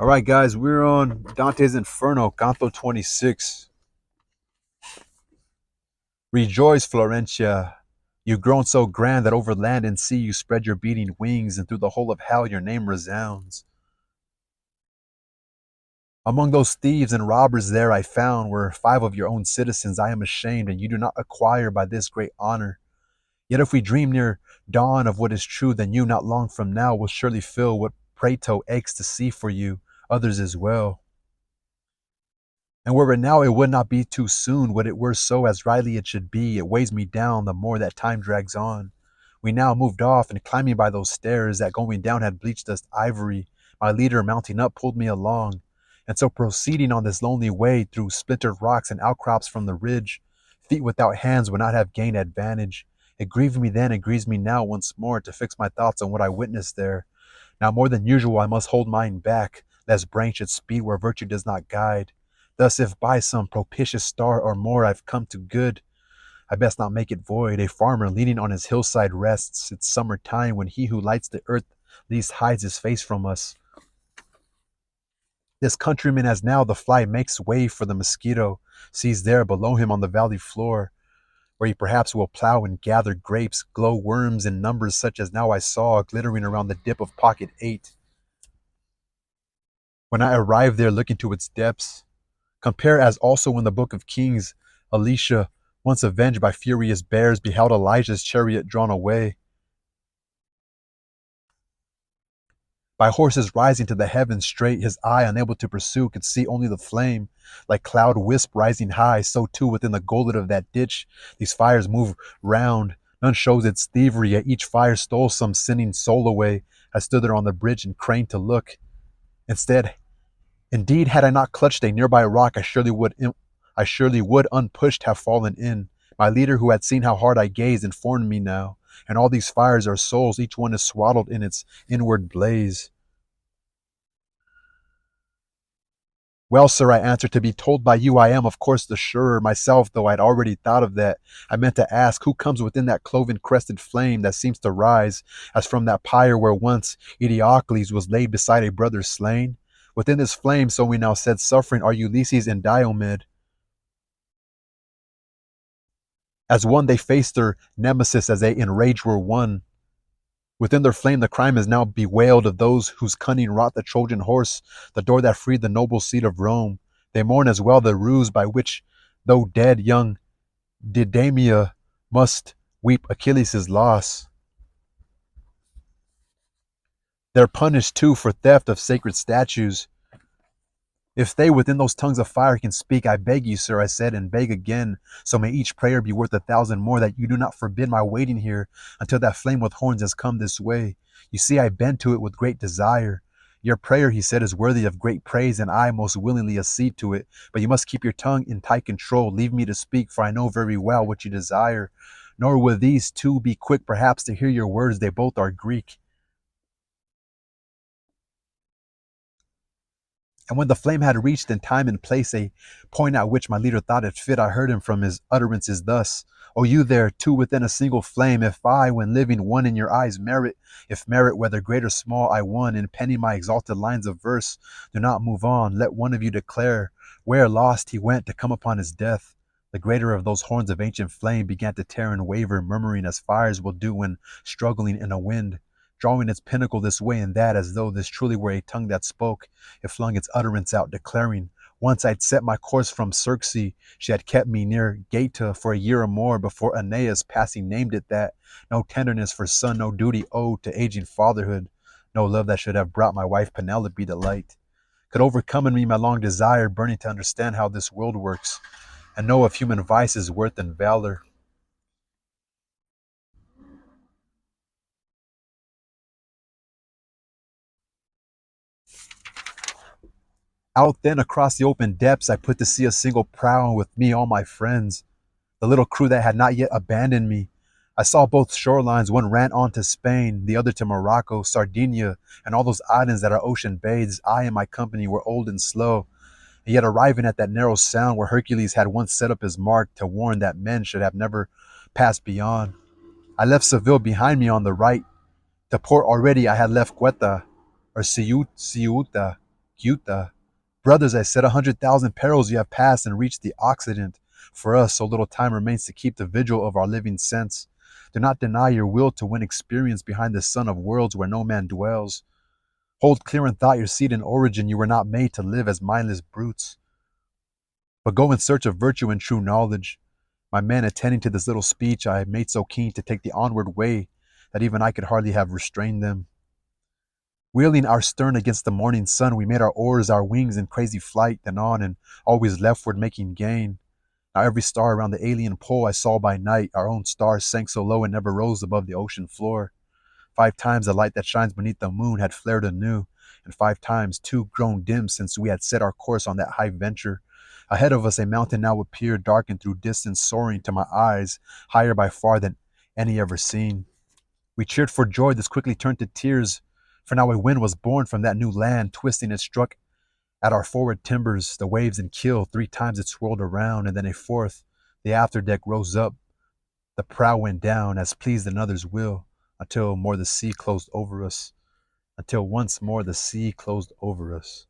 All right, guys, we're on Dante's Inferno, Canto 26. Rejoice, Florentia. You've grown so grand that over land and sea you spread your beating wings, and through the whole of hell your name resounds. Among those thieves and robbers there I found were 5 of your own citizens. I am ashamed, and you do not acquire by this great honor. Yet if we dream near dawn of what is true, then you, not long from now, will surely feel what Prato aches to see for you, others as well. And were it now, it would not be too soon. Would it were so, as rightly it should be. It weighs me down the more that time drags on. We now moved off, and climbing by those stairs that going down had bleached us ivory, my leader mounting up pulled me along. And so proceeding on this lonely way through splintered rocks and outcrops from the ridge, feet without hands would not have gained advantage. It grieved me then, it grieves me now once more to fix my thoughts on what I witnessed there. Now more than usual I must hold mine back, lest brain should speed where virtue does not guide. Thus if by some propitious star or more I've come to good, I best not make it void. A farmer leaning on his hillside rests. It's summer time when he who lights the earth least hides his face from us. This countryman as now the fly makes way for the mosquito, sees there below him on the valley floor, where he perhaps will plow and gather grapes, glow worms in numbers such as now I saw glittering around the dip of pocket 8. When I arrived there looking to its depths, compare as also in the book of Kings, Elisha, once avenged by furious bears, beheld Elijah's chariot drawn away by horses rising to the heavens straight. His eye, unable to pursue, could see only the flame, like cloud wisp rising high. So too within the gullet of that ditch, these fires move round. None shows its thievery, yet each fire stole some sinning soul away. I stood there on the bridge and craned to look. Indeed, had I not clutched a nearby rock, I surely would unpushed have fallen in. My leader, who had seen how hard I gazed, informed me now, and all these fires are souls, each one is swaddled in its inward blaze. Well, sir, I answered, to be told by you I am, of course, the surer myself, though I'd already thought of that. I meant to ask, who comes within that cloven-crested flame that seems to rise, as from that pyre where once Eteocles was laid beside a brother slain? Within this flame, so we now said, suffering, are Ulysses and Diomed. As one they faced their nemesis as they in rage were one. Within their flame the crime is now bewailed of those whose cunning wrought the Trojan horse, the door that freed the noble seed of Rome. They mourn as well the ruse by which, though dead, young Didamia must weep Achilles' loss. They're punished too for theft of sacred statues. If they within those tongues of fire can speak, I beg you, sir, I said, and beg again, so may each prayer be worth 1,000 more, that you do not forbid my waiting here until that flame with horns has come this way. You see, I bend to it with great desire. Your prayer, he said, is worthy of great praise, and I most willingly accede to it. But you must keep your tongue in tight control. Leave me to speak, for I know very well what you desire. Nor will these two be quick, perhaps, to hear your words. They both are Greek. And when the flame had reached in time and place a point at which my leader thought it fit, I heard him from his utterances thus: O you there, two within a single flame, if I, when living, won in your eyes merit, if merit, whether great or small, I won, in penning my exalted lines of verse, do not move on. Let one of you declare where lost he went to come upon his death. The greater of those horns of ancient flame began to tear and waver, murmuring as fires will do when struggling in a wind, drawing its pinnacle this way and that, as though this truly were a tongue that spoke. It flung its utterance out, declaring, once I'd set my course from Circe, she had kept me near Gaeta for a year or more, before Aeneas passing named it that. No tenderness for son, no duty owed to aging fatherhood, no love that should have brought my wife Penelope to light, could overcome in me my long desire, burning to understand how this world works, and know of human vices worth and valor. Out then across the open depths I put to sea a single prow, and with me all my friends, the little crew that had not yet abandoned me. I saw both shorelines, one ran on to Spain, the other to Morocco, Sardinia, and all those islands that are ocean bathes. I and my company were old and slow, and yet arriving at that narrow sound where Hercules had once set up his mark to warn that men should have never passed beyond. I left Seville behind me on the right. To port already I had left Quetta, or Ceuta, Utah. Brothers, I said, 100,000 perils you have passed and reached the Occident. For us, so little time remains to keep the vigil of our living sense. Do not deny your will to win experience behind the sun of worlds where no man dwells. Hold clear in thought your seed and origin. You were not made to live as mindless brutes, but go in search of virtue and true knowledge. My men, attending to this little speech I made so keen to take the onward way that even I could hardly have restrained them. Wheeling our stern against the morning sun, we made our oars our wings in crazy flight, then on and always leftward making gain. Now every star around the alien pole I saw by night, our own stars sank so low and never rose above the ocean floor. 5 times the light that shines beneath the moon had flared anew, and 5 times too grown dim since we had set our course on that high venture. Ahead of us a mountain now appeared, darkened through distance, soaring to my eyes, higher by far than any ever seen. We cheered for joy, this quickly turned to tears, for now a wind was born from that new land, twisting it struck at our forward timbers, the waves and keel. 3 times it swirled around, and then a fourth. The afterdeck rose up, the prow went down, as pleased another's will, until more the sea closed over us, until once more the sea closed over us.